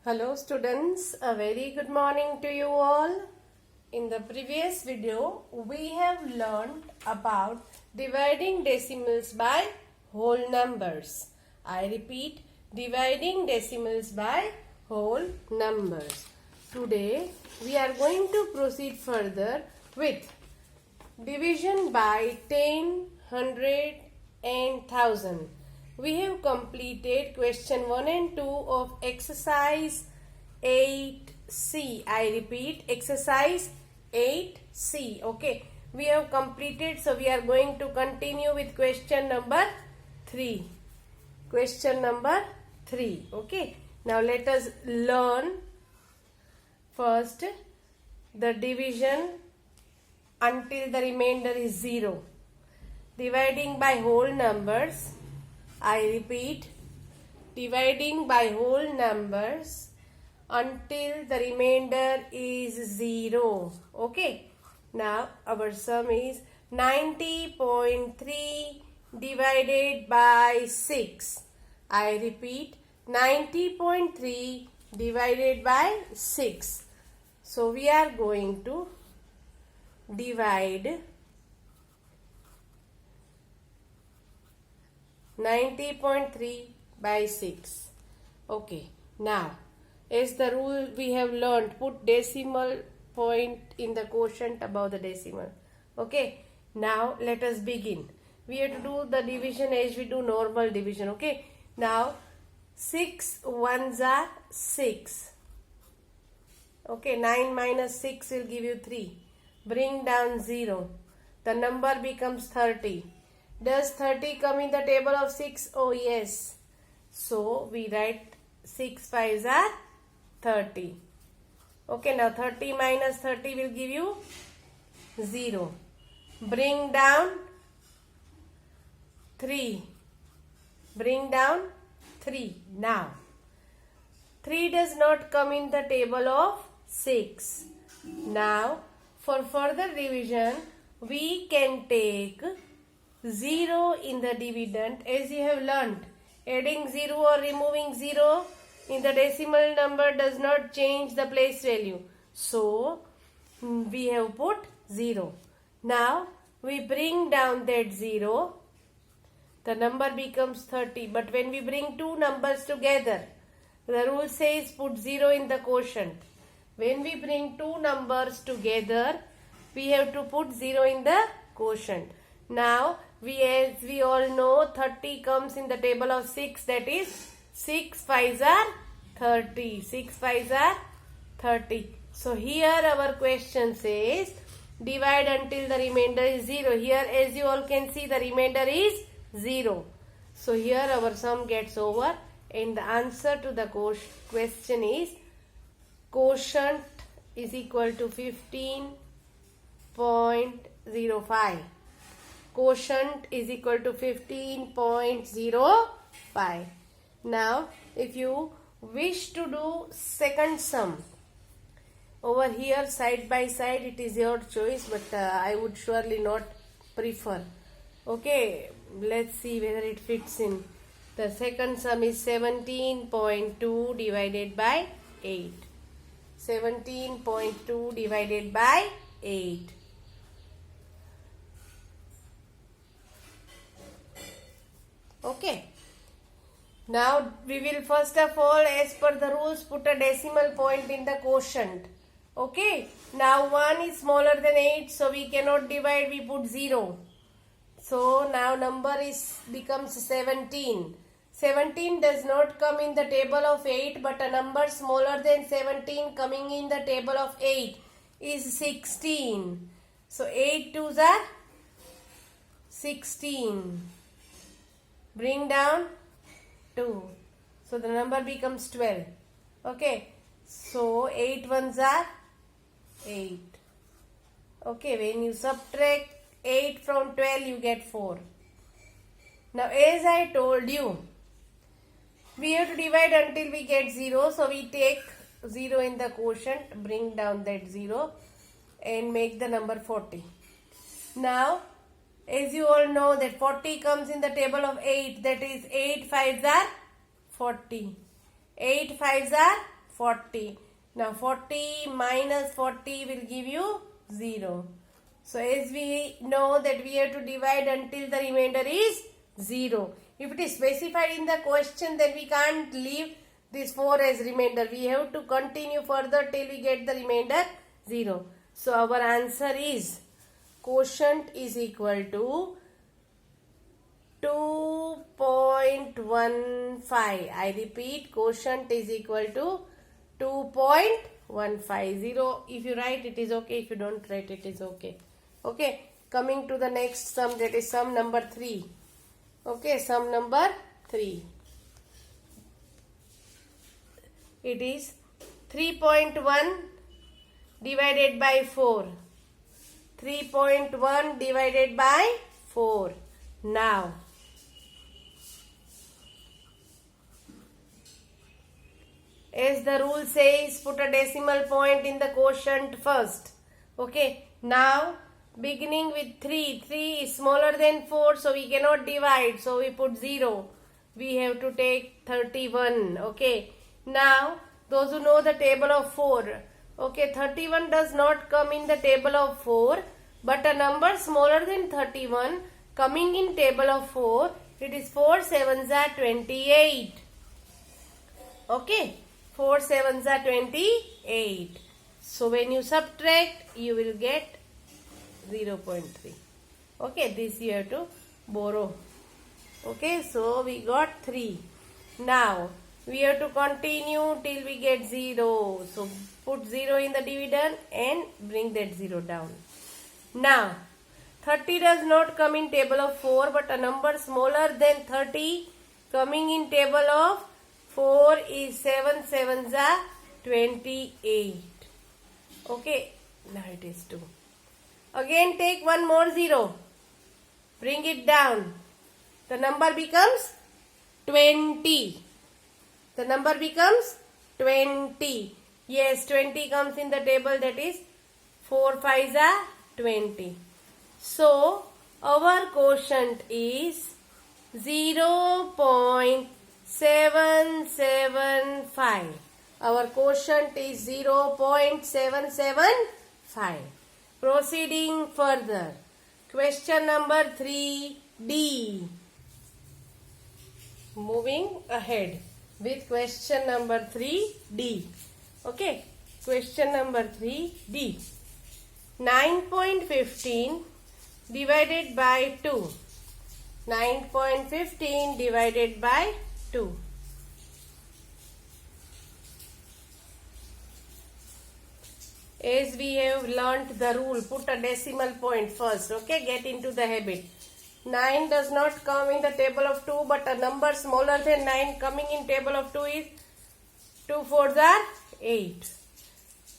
Hello students, a very good morning to you all. In the previous video, we have learned about dividing decimals by whole numbers. I repeat, dividing decimals by whole numbers. Today, we are going to proceed further with division by 10, 100 and 1000. We have completed question 1 and 2 of exercise 8C. I repeat, exercise 8C. Okay, we have completed, so we are going to continue with question number 3. Question number 3. Okay, now let us learn first the division until the remainder is 0. Dividing by whole numbers. I repeat, dividing by whole numbers until the remainder is 0. Okay. Now our sum is 90.3 divided by 6. I repeat, 90.3 divided by 6. So we are going to divide 90.3 by 6. Okay, now as the rule we have learned, put decimal point in the quotient above the decimal. Okay, now let us begin. We have to do the division as we do normal division. Okay, now 6 ones are 6. Okay, 9 minus 6 will give you 3. Bring down 0. The number becomes 30. Does 30 come in the table of 6? Oh yes. So we write 6 5s are 30. Okay, now 30 minus 30 will give you 0. Bring down 3. Bring down 3. Now 3 does not come in the table of 6. Now for further division we can take 0 in the dividend, as you have learnt. Adding 0 or removing 0 in the decimal number does not change the place value. So we have put 0. Now we bring down that 0. The number becomes 30. But when we bring two numbers together, the rule says put 0 in the quotient. When we bring two numbers together, we have to put 0 in the quotient. Now, as we all know, 30 comes in the table of 6, that is 6 5s are 30. 6 5s are 30. So here our question says divide until the remainder is 0. Here as you all can see, the remainder is 0. So here our sum gets over and the answer to the question is quotient is equal to 15.05. Quotient is equal to 15.05. Now, if you wish to do second sum, over here side by side it is your choice, but I would surely not prefer. Okay, let's see whether it fits in. The second sum is 17.2 divided by 8. 17.2 divided by 8. Okay. Now we will first of all, as per the rules, put a decimal point in the quotient. Okay. Now 1 is smaller than 8, so we cannot divide, we put 0. So now number becomes 17. 17 does not come in the table of 8, but a number smaller than 17 coming in the table of 8 is 16. So 8 2s are 16. Bring down 2. So the number becomes 12. Okay. So 8 ones are 8. Okay. When you subtract 8 from 12, you get 4. Now as I told you, we have to divide until we get 0. So we take 0 in the quotient, bring down that 0 and make the number 40. Now as you all know that 40 comes in the table of 8, that is 8 5s are 40. 8 5s are 40. Now 40 minus 40 will give you 0. So as we know that we have to divide until the remainder is 0. If it is specified in the question, then we can't leave this 4 as remainder. We have to continue further till we get the remainder 0. So our answer is quotient is equal to 2.15. I repeat, quotient is equal to 2.150. If you write it is okay. If you don't write it is okay. Okay. Coming to the next sum, that is sum number 3. Okay, sum number 3. It is 3.1 divided by 4. 3.1 divided by 4. Now, as the rule says, put a decimal point in the quotient first. Okay. Now, beginning with 3. 3 is smaller than 4, so we cannot divide. So, we put 0. We have to take 31. Okay. Now, those who know the table of 4. Okay, 31 does not come in the table of 4. But a number smaller than 31 coming in table of 4. It is 4 sevens are 28. Okay. 4 sevens are 28. So, when you subtract, you will get 0.3. Okay, this you have to borrow. Okay, so we got 3. Now, we have to continue till we get 0. So, put 0 in the dividend and bring that 0 down. Now, 30 does not come in table of 4, but a number smaller than 30 coming in table of 4 is 7 sevens are 28. Okay, now it is 2. Again take one more 0. Bring it down. The number becomes 20. The number becomes 20. Yes, 20 comes in the table, that is 4 5s are 20. So, our quotient is 0.775. Our quotient is 0.775. Proceeding further. Question number 3D. Moving ahead with question number 3D. Okay. Question number 3D. 9.15 divided by 2. 9.15 divided by 2. As we have learnt the rule, put a decimal point first. Okay, get into the habit. 9 does not come in the table of 2, but a number smaller than 9 coming in table of 2 is 2 4s are 8.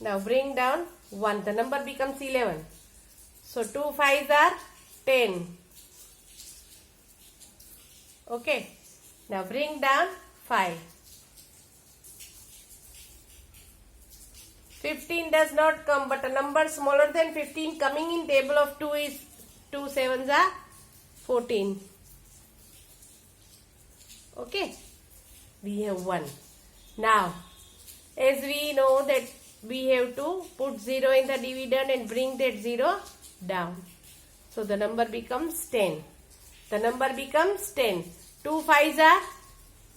Now bring down 1. The number becomes 11. So 2 5s are 10. Okay. Now bring down 5. 15 does not come, but a number smaller than 15 coming in table of 2 is 2 7s are 14. Okay. We have 1. Now, as we know that we have to put 0 in the dividend and bring that 0 down. So the number becomes 10. The number becomes 10. 2 5s are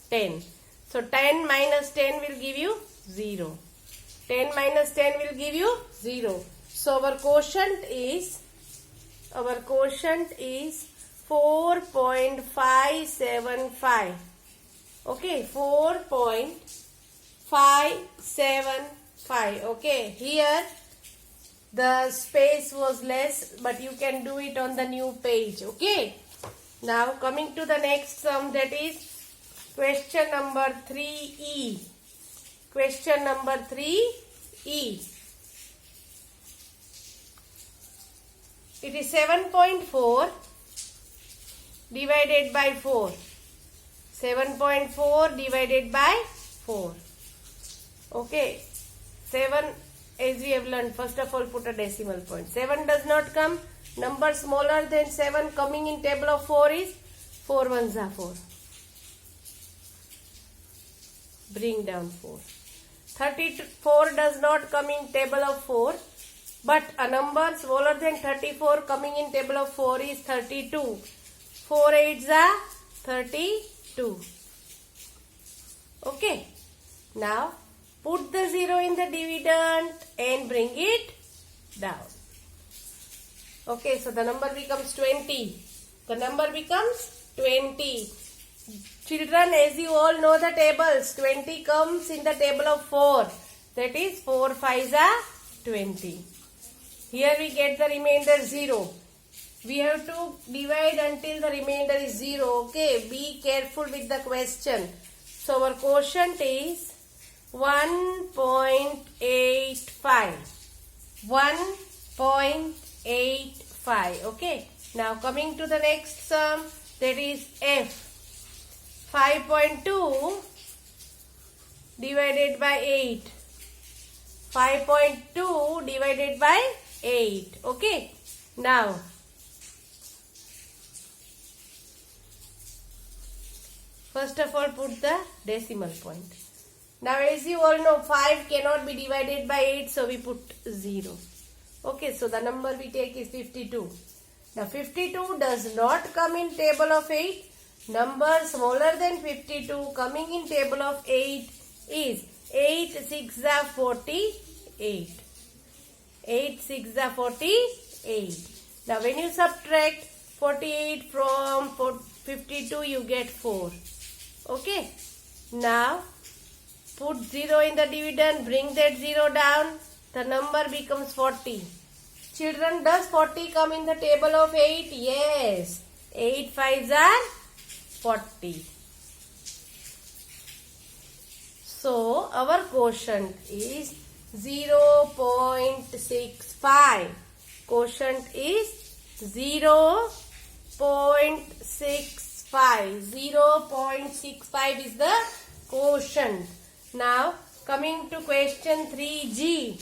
10. So 10 minus 10 will give you 0. 10 minus 10 will give you 0. So our quotient is 4.575. Okay, 4.575. Okay, here the space was less, but you can do it on the new page. Okay, now coming to the next sum, that is question number 3E. Question number 3E. It is 7.4 divided by 4. 7.4 divided by 4. Okay. 7, as we have learned, first of all put a decimal point. 7 does not come. Number smaller than 7 coming in table of 4 is 4 1s are 4. Bring down 4. 34 does not come in table of 4. But a number smaller than 34 coming in table of 4 is 32. 4 8s are 32. Okay. Now put the 0 in the dividend and bring it down. Okay, so the number becomes 20. The number becomes 20. Children, as you all know the tables, 20 comes in the table of 4. That is 4 5s are 20. Here we get the remainder 0. We have to divide until the remainder is 0. Okay, be careful with the question. So our quotient is 1.85. 1.85. Okay. Now coming to the next sum, that is F. 5.2 divided by 8. 5.2 divided by 8. Okay. Now first of all put the decimal point. Now as you all know 5 cannot be divided by 8, so we put 0. Okay, so the number we take is 52. Now 52 does not come in table of 8. Number smaller than 52 coming in table of 8 is 8 6 are 48. 8 6 are 48. Now when you subtract 48 from 52 you get 4. Okay. Now put 0 in the dividend, bring that 0 down, the number becomes 40. Children, does 40 come in the table of 8? Yes. 8 5s are 40. So our quotient is 0.65. Quotient is 0.65. 0.65 is the quotient. Now coming to question 3G.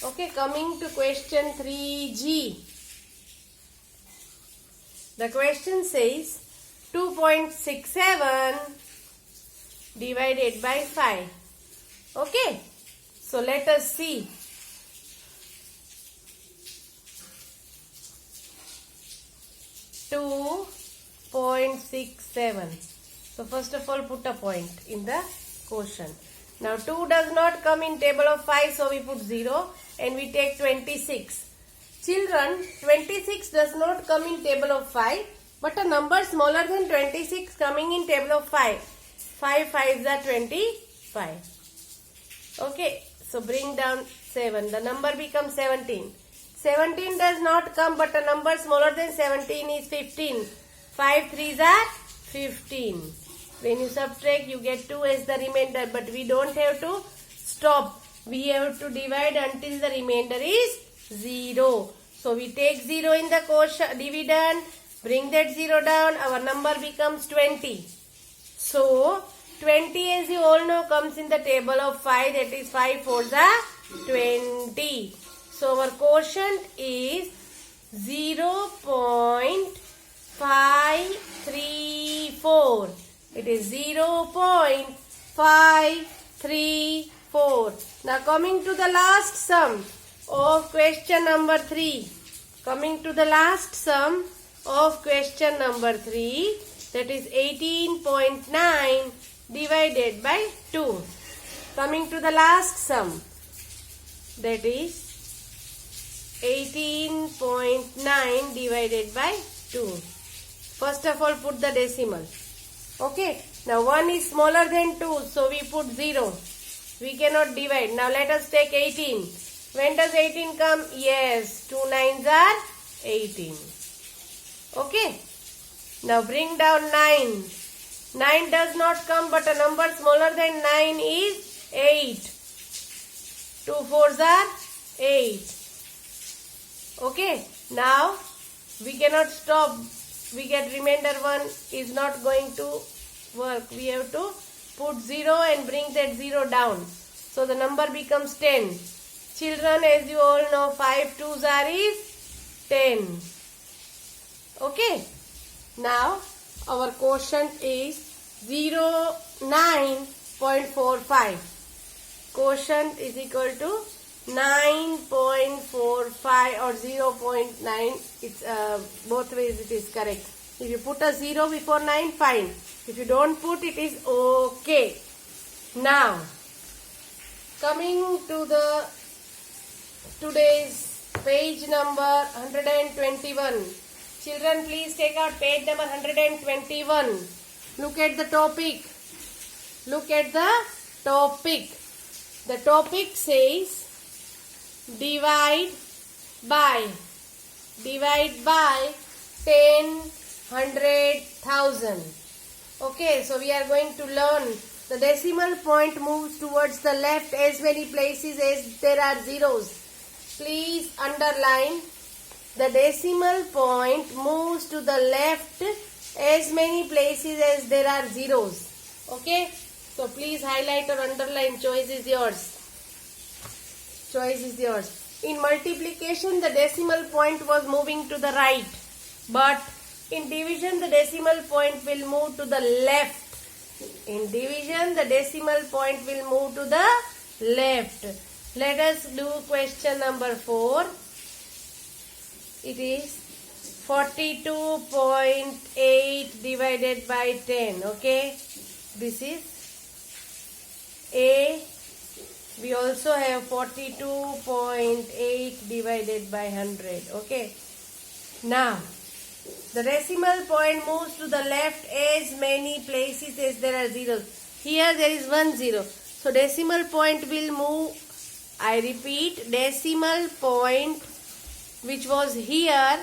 Okay, coming to question 3G. The question says 2.67 divided by 5. Okay, so let us see. .67. So first of all put a point in the quotient. Now 2 does not come in table of 5, so we put 0 and we take 26. Children, 26 does not come in table of 5, but a number smaller than 26 coming in table of 5. 5 5s are 25. Okay, so bring down 7. The number becomes 17. 17 does not come, but a number smaller than 17 is 15. 5 3s are 15. When you subtract, you get 2 as the remainder, but we don't have to stop. We have to divide until the remainder is 0. So we take 0 in the quotient dividend, bring that 0 down, our number becomes 20. So 20, as you all know, comes in the table of 5, that is 5 4s are 20. So our quotient is 0.534. It is 0.534. Now coming to the last sum of question number 3. Coming to the last sum of question number 3, that is 18.9 divided by 2. Coming to the last sum, that is 18.9 divided by 2. First of all put the decimal. Okay, now 1 is smaller than 2, so we put 0. We cannot divide. Now let us take 18. When does 18 come? Yes, 2 9s are 18. Okay, now bring down 9. 9 does not come, but a number smaller than 9 is 8. 2 4s are 8. Okay, now we cannot stop. We get remainder 1 is not going to work. We have to put 0 and bring that 0 down. So the number becomes 10. Children, as you all know, 5 2s are is 10. Okay. Now our quotient is 09.45. quotient is equal to 9.45 or 0.9. It's both ways it is correct. If you put a 0 before 9, fine. If you don't put, it is okay. Now, coming to the today's page number 121. Children, please take out page number 121. Look at the topic. Look at the topic. The topic says divide by 10, 100, 1000. Okay, so we are going to learn the decimal point moves towards the left as many places as there are zeros. Please underline, the decimal point moves to the left as many places as there are zeros. Okay, so please highlight or underline. Choice is yours. Choice is yours. In multiplication, the decimal point was moving to the right, but in division, the decimal point will move to the left. In division, the decimal point will move to the left. Let us do question number 4. It is 42.8 divided by 10. Okay, this is A. We also have 42.8 divided by 100. Okay, now the decimal point moves to the left as many places as there are zeros. Here there is 1 0. So decimal point will move, I repeat, decimal point which was here,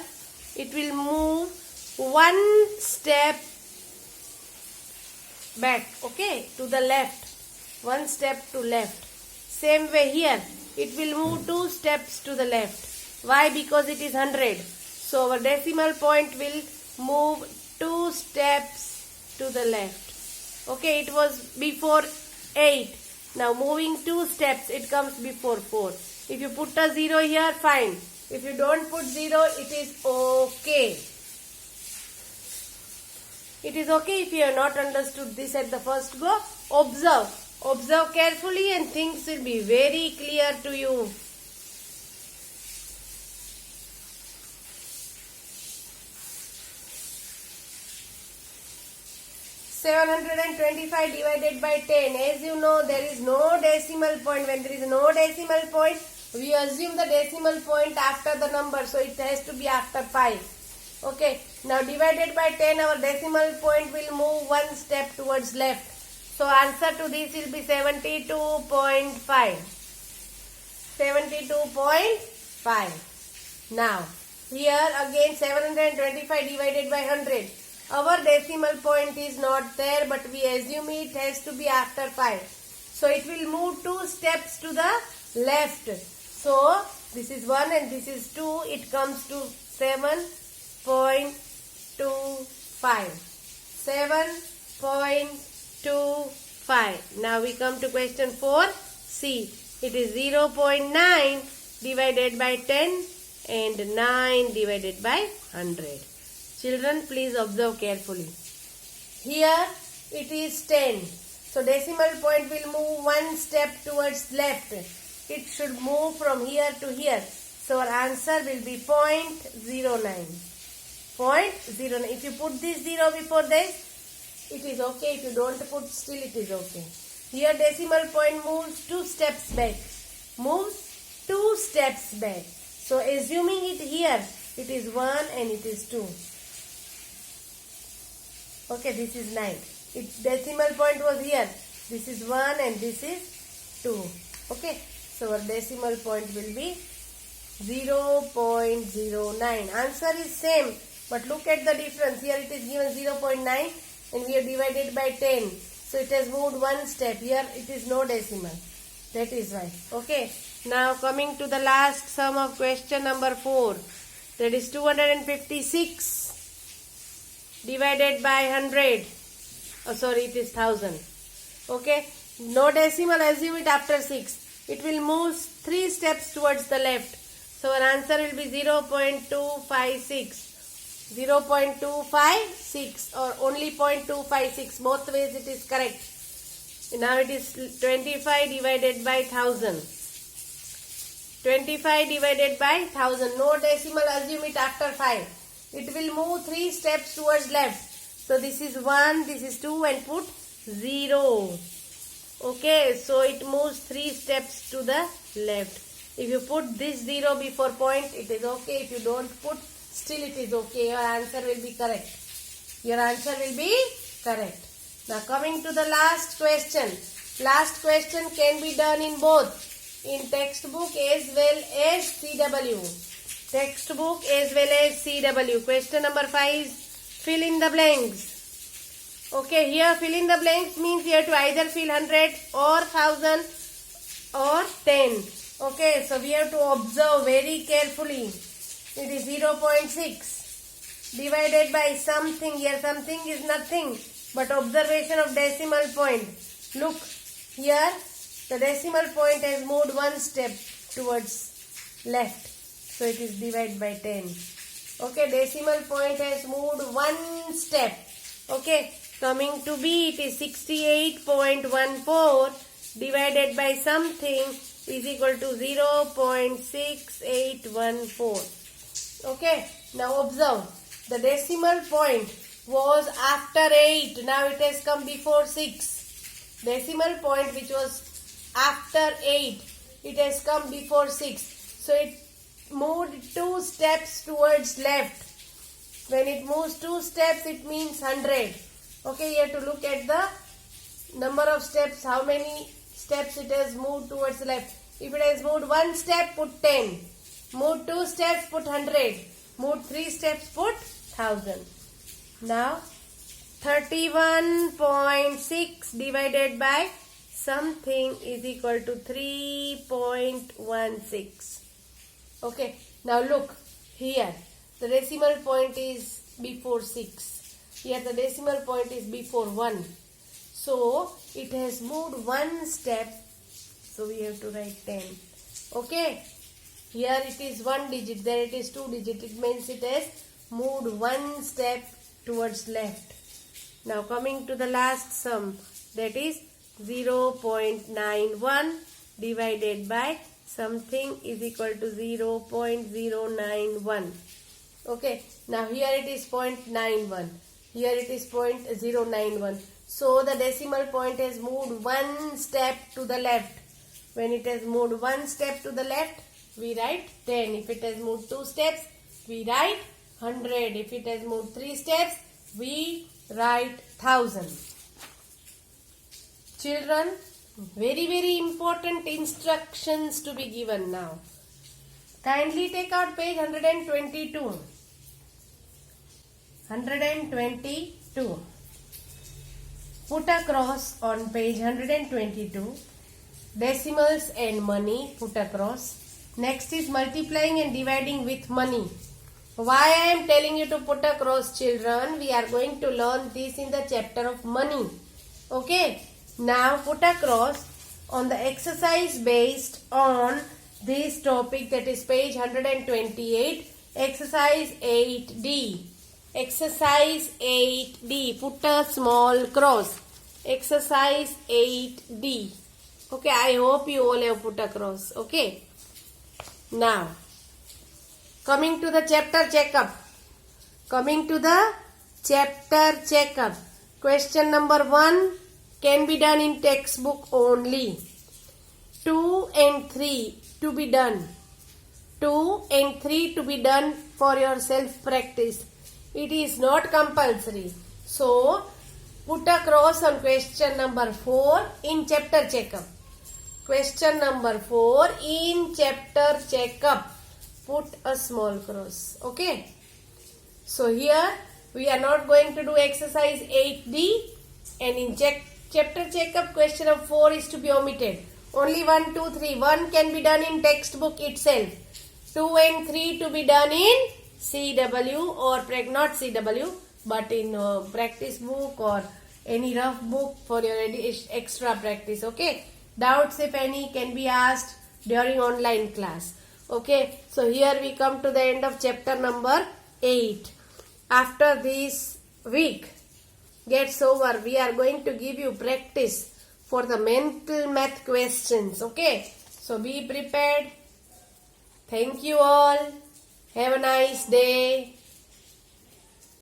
it will move 1 step back, okay, to the left. 1 step to left. Same way here, it will move 2 steps to the left. Why? Because it is 100. So our decimal point will move 2 steps to the left. Okay, it was before 8. Now moving 2 steps, it comes before 4. If you put a 0 here, fine. If you don't put 0, it is okay. It is okay if you have not understood this at the first go. Observe. Observe carefully and things will be very clear to you. (725) divided by 10. As you know, there is no decimal point. When there is no decimal point, we assume the decimal point after the number. So it has to be after 5. Okay. Now divided by 10, our decimal point will move 1 step towards left. So answer to this will be 72.5. 72.5. Now, here again 725 divided by 100. Our decimal point is not there, but we assume it has to be after 5. So it will move 2 steps to the left. So this is 1 and this is 2. It comes to 7.25. 7.25. Now we come to question 4. C. It is 0.9 divided by 10 and 9 divided by 100. Children, please observe carefully. Here it is 10. So decimal point will move 1 step towards left. It should move from here to here. So our answer will be 0.09. 0.09. If you put this 0 before this, it is okay. If you don't put, still it is okay. Here decimal point moves 2 steps back. Moves 2 steps back. So assuming it here, it is 1 and it is 2. Okay, this is 9. Its decimal point was here. This is 1 and this is 2. Okay, so our decimal point will be 0.09. Answer is same, but look at the difference. Here it is given 0.9 and we are divided by 10. So it has moved 1 step. Here it is no decimal. That is why. Okay, now coming to the last sum of question number 4. That is 256 divided by 100. Oh, sorry, it is 1000. Okay, no decimal, assume it after 6. It will move 3 steps towards the left. So our answer will be 0.256. 0.256 or only 0.256. Both ways it is correct. Now it is 25 divided by 1000. 25 divided by 1000. No decimal, assume it after 5. It will move 3 steps towards left. So this is 1, this is 2 and put 0. Okay, so it moves 3 steps to the left. If you put this 0 before point, it is okay. If you don't put, still it is okay. Your answer will be correct. Your answer will be correct. Now coming to the last question. Last question can be done in both. In textbook as well as CW. Textbook as well as CW. Question number 5 is fill in the blanks. Okay, here fill in the blanks means you have to either fill 100 or 1000 or 10. Okay, so we have to observe very carefully. It is 0.6 divided by something. Here something is nothing but observation of decimal point. Look, here the decimal point has moved 1 step towards left. So it is divided by 10. Okay, decimal point has moved 1 step. Okay, coming to B, it is 68.14 divided by something is equal to 0.6814. Okay, now observe. The decimal point was after 8. Now it has come before 6. Decimal point which was after 8. It has come before 6. So it moved 2 steps towards left. When it moves 2 steps, it means 100. Okay, you have to look at the number of steps, how many steps it has moved towards left. If it has moved 1 step, put 10. Moved 2 steps, put 100. Moved 3 steps, put 1000. Now, 31.6 divided by something is equal to 3.16. Okay, now look here. The decimal point is before 6. Here the decimal point is before 1. So, it has moved 1 step. So, we have to write 10. Okay. Here it is 1 digit. There it is 2 digit. It means it has moved 1 step towards left. Now, coming to the last sum. That is 0.91 divided by something is equal to 0.091. Okay. Now, here it is 0.91. Here it is 0.091. So, the decimal point has moved 1 step to the left. When it has moved 1 step to the left, we write 10. If it has moved 2 steps, we write 100. If it has moved 3 steps, we write 1000. Children, very important instructions to be given now. Kindly take out page 122. 122. Put a cross on page 122. Decimals and money, put a cross. Next is multiplying and dividing with money. Why I am telling you to put a cross, children? We are going to learn this in the chapter of money. Okay. Now put a cross on the exercise based on this topic, that is page 128. Exercise 8D. Exercise 8D. Put a small cross. Exercise 8D. Okay, I hope you all have put a cross. Okay. Now, coming to the chapter checkup. Coming to the chapter checkup. Question number 1 can be done in textbook only. 2 and 3 to be done. 2 and 3 to be done for your self-practice. It is not compulsory. So, put a cross on question number 4 in chapter checkup. Question number 4 in chapter checkup. Put a small cross. Okay. So, here we are not going to do exercise 8D, and in chapter checkup question of 4 is to be omitted. Only 1, 2, 3. 1 can be done in textbook itself. 2 and 3 to be done in CW or not CW but in practice book or any rough book for your extra practice. Okay. Doubts if any can be asked during online class. Okay. So here we come to the end of chapter number 8. After this week gets over, we are going to give you practice for the mental math questions. Okay, so be prepared. Thank you all. Have a nice day.